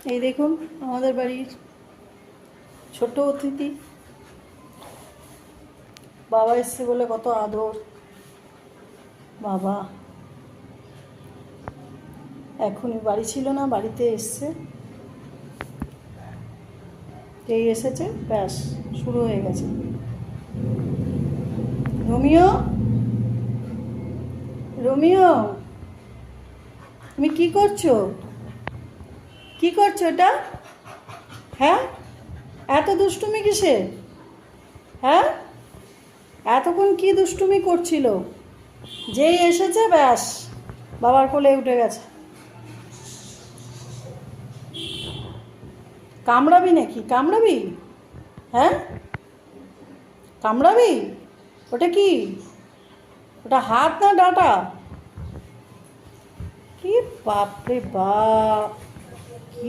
এই দেখুন আমাদের বাড়ির ছোট অতিথি, বাবা এসছে বলে কত আদর। বাবা এখনই বাড়ি ছিল না, বাড়িতে এসছে, এই এসেছে, ব্যাস শুরু হয়ে গেছে। রোমিও, রোমিও, তুমি কি করছো? কি করছো এটা? হ্যাঁ, এত দুষ্টুমি কিসে? হ্যাঁ, এতক্ষণ কি দুষ্টুমি করছিল? যেই এসেছে ব্যাস বাবার কোলে উঠে গেছে। কামড়াবি নাকি? কামড়াবি? হ্যাঁ, কামড়াবি? ওটা কি? ওটা হাত না ডাঁটা? কি বাপরে বাপ!